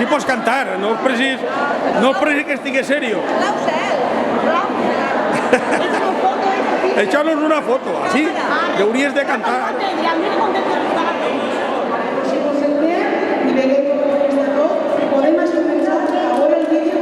així pots cantar, no és precis que estigui serio. Echanos una foto, así, hauries de cantar. Podemos comenzar ahora el vídeo.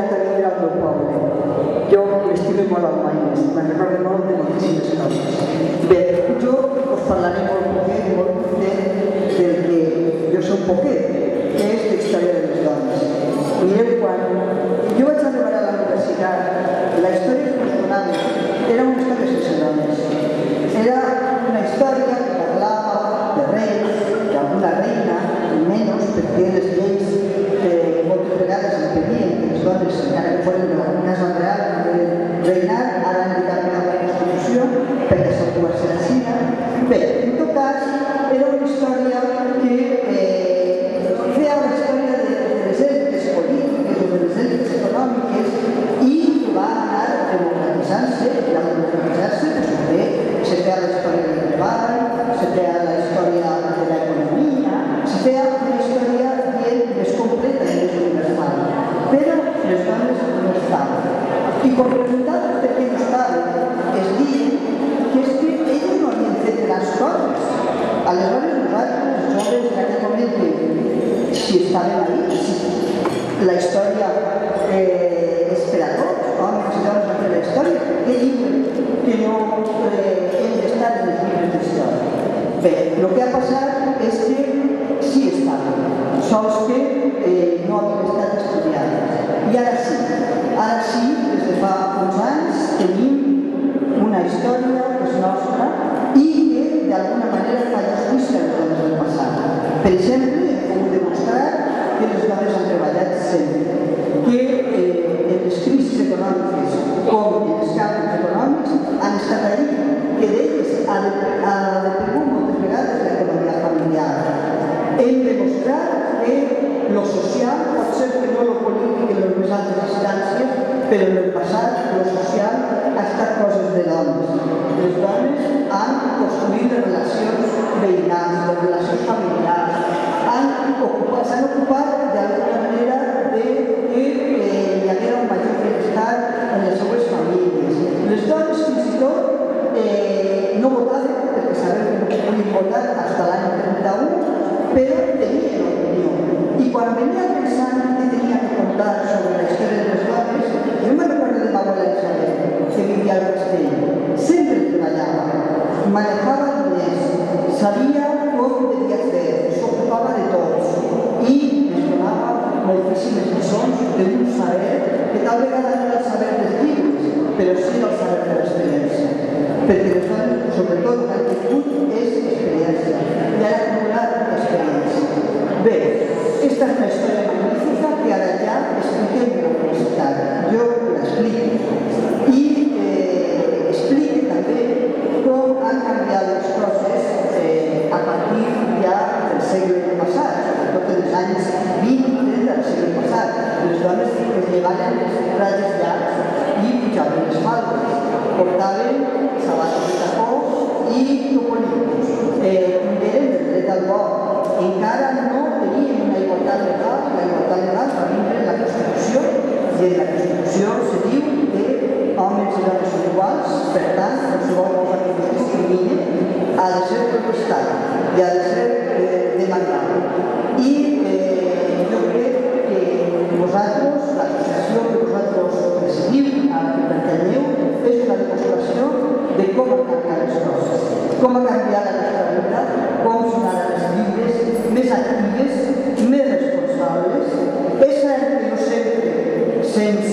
mirat a viure al meu poble. Jo m'estimo molt al Maines, me'n recordo molt de moltíssimes coses. Bé, jo us parlaré molt poquet del que jo soc poquet, que és la història de les dones. Mireu, quan jo vaig arribar a la universitat, la història que us donava era una història sense dones. Era una història que parlava de reis, d'alguna reina, menys, perquè les lleis moltes vegades impedien que les dones, encara que foren de la casa real, reinar, ara han indicat una constitució per desenvolupar-se la Xina. Bé, en tot cas, era una història que feia la història de les èlites polítiques o de les èlites econòmiques i va anar democratitzant-se, i al democratitzar-se també se feia la història del treball, se feia la història de l'economia, se feia una història més completa i més universal. Però les dones no estaven. I quan preguntaven per què no estaven, es diuen que és que elles no havien fet grans coses. Aleshores, nosaltres, els joves, en aquell moment, si estàvem ahí, si la història és per a tots, homes i dones han fet la història, què diuen que no hem d'estar en els llibres d'història? Bé, el que ha passat és que sí estaven, sols que no havien estat estudiades. I ara sí, des de fa uns anys, tenim una història que és nostra i que d'alguna manera fa justícia a les dones del passat. Per exemple, hem pogut demostrar que les dones han treballat sempre, que en les crisis econòmiques com en els canvis econòmics han estat allí, que d'elles ha depengut moltes vegades l'economia familiar. Hem demostrat que lo social pot ser que no lo polític en les més altes instàncies, però en el passat lo social ha estat coses de dones. Les dones han construït les relacions veïnals, les relacions familiars, s'han ocupat d'alguna manera de que hi haguera un major benestar en les seues famílies. Les dones fins i tot no votaven, perquè sabem que no podien votar fins l'any 31, però tenien opinió. I quan venia pensant que tenia que contar sobre la història de les dones, jo me recordo de m'abuela Isabel, que vivia al castell. Sempre treballava, manejava diners, sabia com devia fer, s'ocupava de tots i ens donava moltíssimes lliçons d'un saber que tal vegada no era el saber dels llibres, però sí el saber de l'experiència. Perquè les dones, sobretot, el que han tingut és experiència i han acumulat experiència. Bé, esta és una història magnífica que ara ja expliquem en la universitat. Jo l'explico. I explico també com han canviat les coses a partir ja del segle passat, sobretot dels anys 20 del segle passat. Les dones es llevaven els ratlles llargs i pujaven les faldes, portaven sabates de tacó i topolinos, eren del dret al vot. Encara no tenien una igualtat legal, la igualtat legal va vindre en la Constitució, i en la Constitució se diu que homes i dones són iguals, per tant, qualsevol cosa que es discrimini ha de ser protestada i ha de ser demandada. I jo crec que vosaltres, l'associació que vosaltres presidiu, a la que pertanyeu, és una demostració de com han canviat les coses, com ha canviat la nostra vida, com són ara les llibres més actives, més responsables. És cert que no sempre se'ns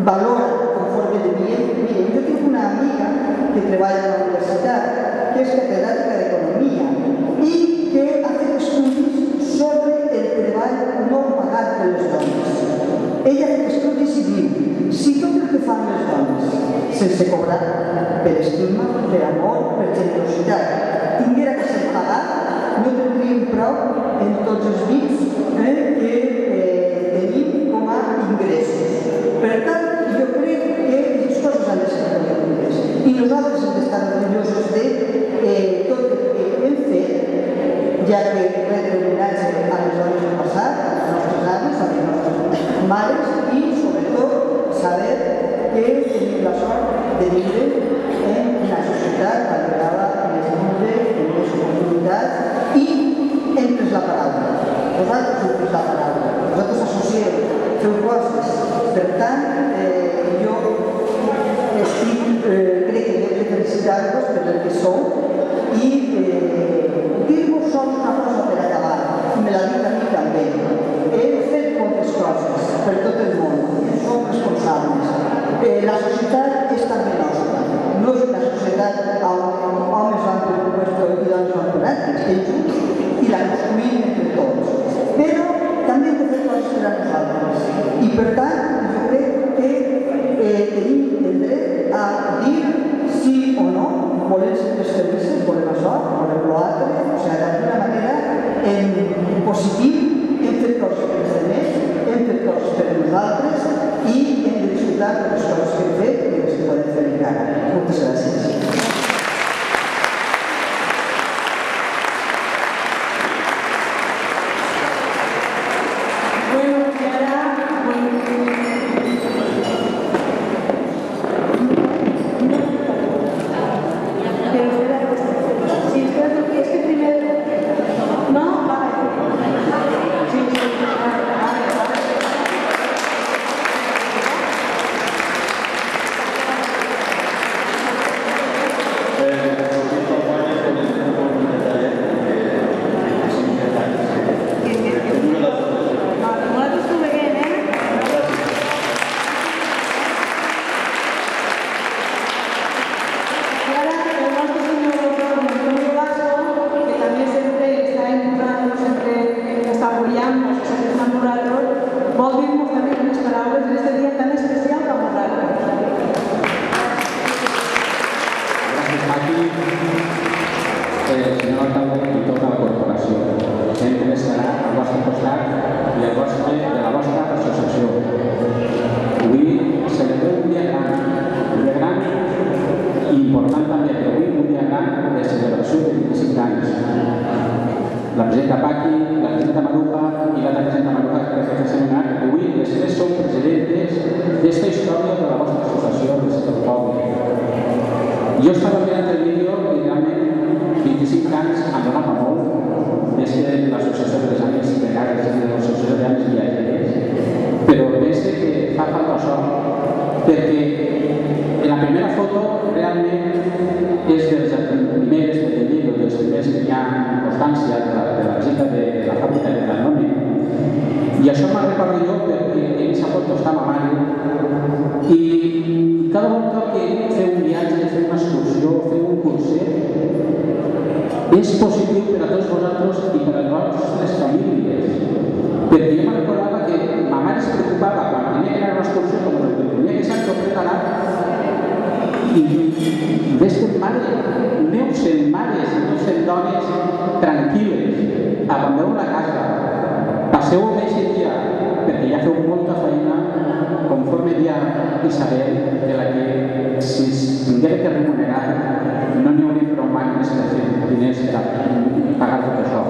valora conforme devien. Miren, jo tinc una amiga que treballa a la universitat, que és catedràtica d'Economia i que ha fet estudis sobre el treball no pagat per les dones. Ella ha fet estudis i diu, si tot el que fan les dones sense cobrar, per estima, per amor, per generositat, tinguera que ser pagat, no tindríem prou en tots els bits que tenim com a ingressos. Per tant, jo crec que les coses han de ser reconegudes i nosaltres hem d'estar orgullosos de tot el que hem fet, ja que retre homenatge a les dones del passat, a les nostres avis, a les nostres mares i, sobretot, saber que tenim la sort de viure en una societat alliberada, més lliure, amb més oportunitats i hem pres la paraula. Vosaltres heu pres la Per tant, jo crec que hem de felicitar-vos per el que sou i dir-vos sols una cosa per acabar, i me la dic a mi també. Hem fet moltes coses per tot el món i en som responsables. La societat és també nostra, no és una societat on homes van per puesto i dones van per altres, és just i la construïm entre tots. Però també hem de fer coses per a nosaltres i per tant jo crec que tenim el dret a dir sí o no, volem ser més felices, volem això, volem l'altre, o sigui, d'alguna manera en positiu hem fet coses per els altres, hem fet coses per nosaltres i hem de disfrutar de les coses que hem fet i les que podem fer encara. Moltes gràcies. Senyor alcalde i tota la corporació, sempre estarà al vostre costat i al vostre de la vostra associació. Avui celebrem un dia gran i important també, però avui un dia gran de celebració de 25 anys. La presidenta Paqui, la presidenta Maruja i l'altra presidenta Maruja que crec que s'ha que avui les tres sou presidentes d'esta història de la vostra associació del sector poble. Jo estava mirant el vídeo i realment 25 anys em donava molt, més que l'associació de les ànimes precàries i l'associació d'ànimes viatgeres, però penso que fa falta això, perquè la primera foto realment és dels primers de vídeo, dels primers que hi ha constància de la visita de la fàbrica de Danone, i això me'n recordo jo perquè en aquesta foto està ma mare i cada volta que feu un viatge, feu una excursió, feu un curset, és positiu per a tots vosaltres i per a les vostres famílies. Perquè jo me recordava que ma mare es preocupava quan tenia que anar a una excursió com el que tenia que ser preparat i ves que aneu sent mares i aneu sent dones tranquil·les, abandoneu la casa, passeu un aquest dia perquè ja feu molta feina conforme dia Isabel de la que si es tinguera que remunerar no n'hi hauria prou màquines per fer diners per pagar tot això.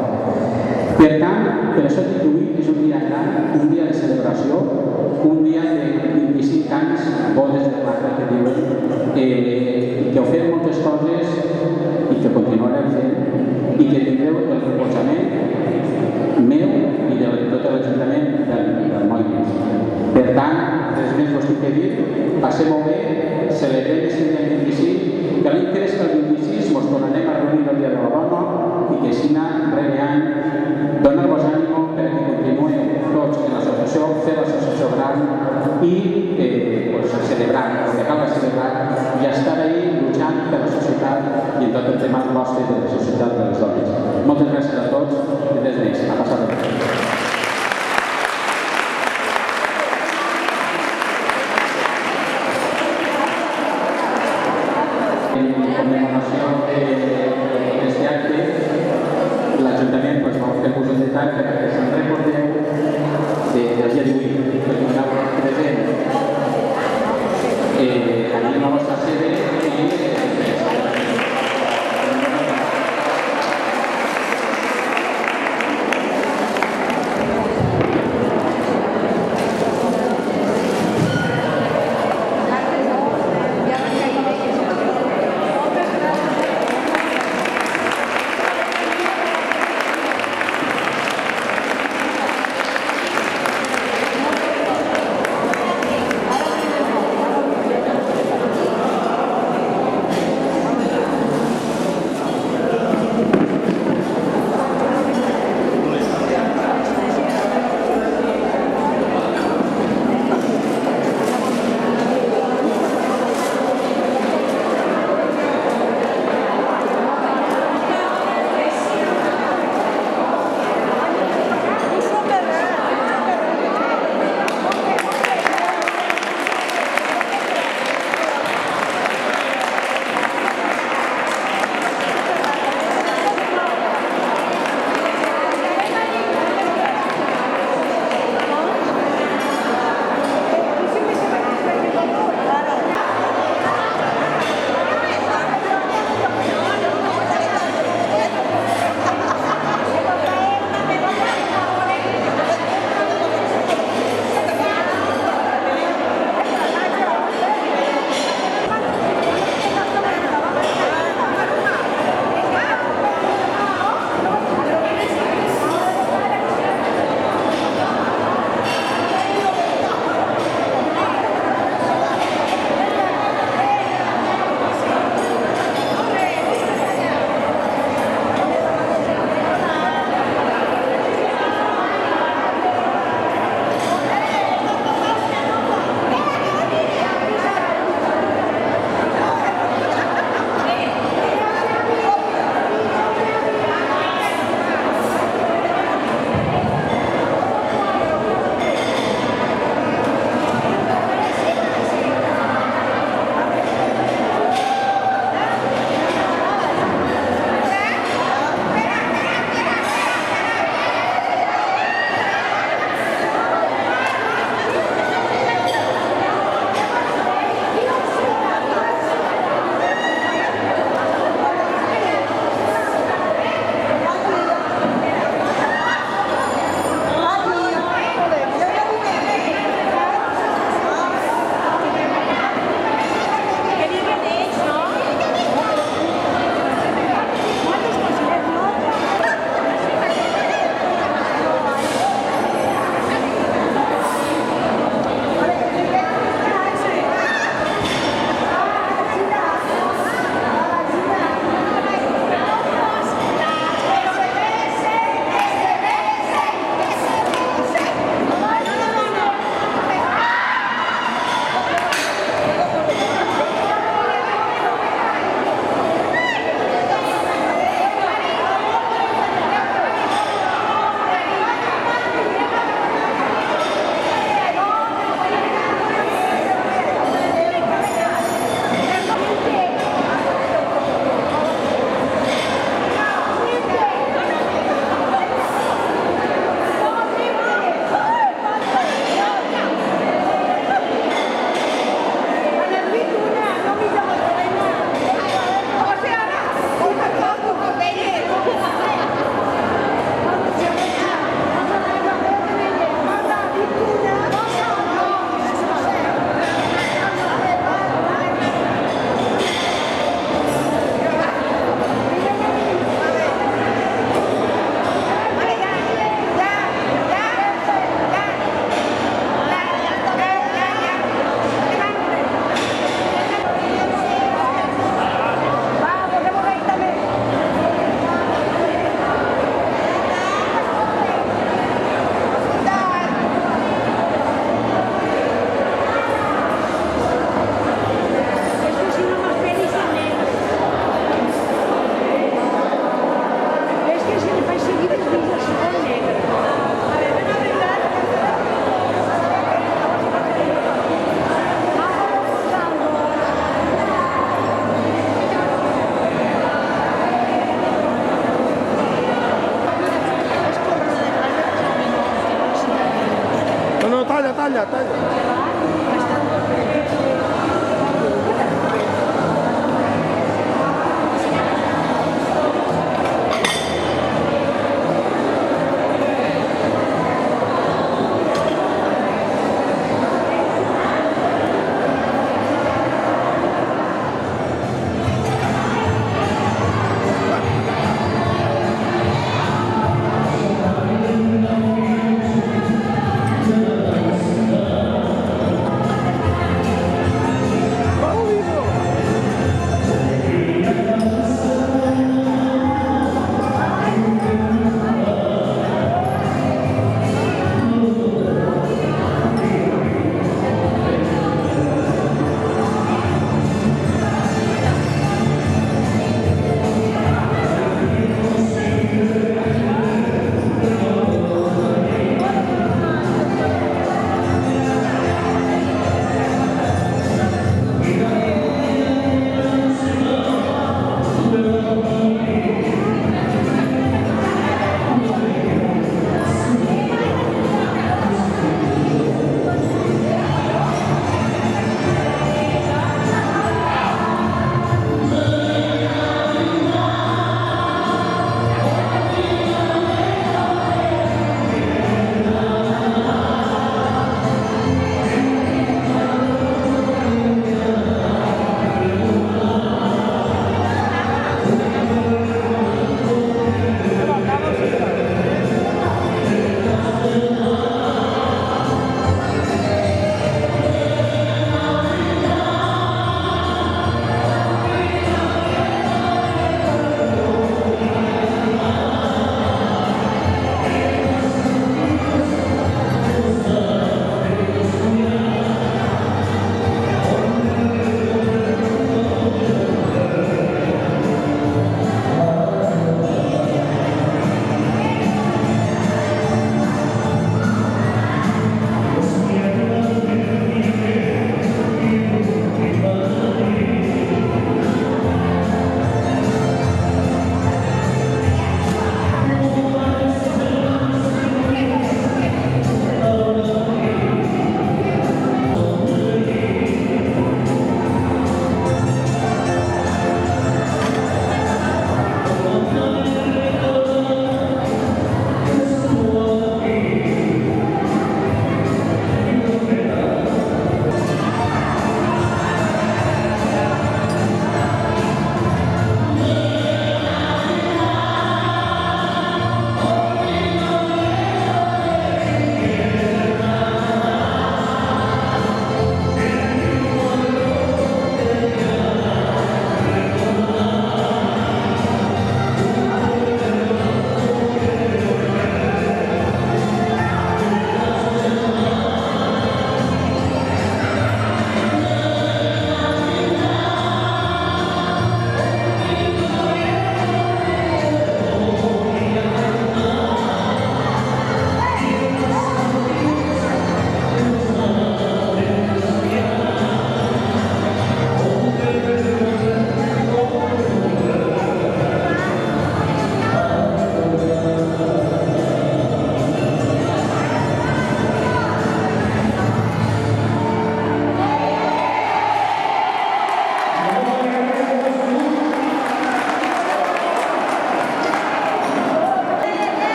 Per tant, per això dic que avui és un dia gran, un dia de celebració, un dia de 25 anys, bodes de plata que diuen, que heu fet moltes coses i que continuareu fent i que tindreu el recolzament meu i de tot l'Ajuntament del Moines. Per tant, res més vos tinc que dir, passem-ho bé, celebrem el dia 25, que l'any que és el 26 mos tornarem a reunir el dia de la dona i que així rere any donar-vos ànim perquè continueu tots en l'associació, fer l'associació gran i celebrar, el que cal celebrar i estar ahí lluitant per la societat i en tot el tema vostre de la societat de les dones. Moltes gràcies a tots i des més. A passar bé. En commemoració d'aquest acte, l'Ajuntament va fer un detall perquè se'n recordeu del dia d'avui, que donava present en la vostra sede i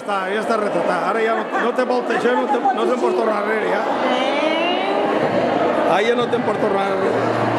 està retratat. Ara ja no te vol això, no se'n pot tornar enrere, ja. Ara ja no te'n pot tornar enrere.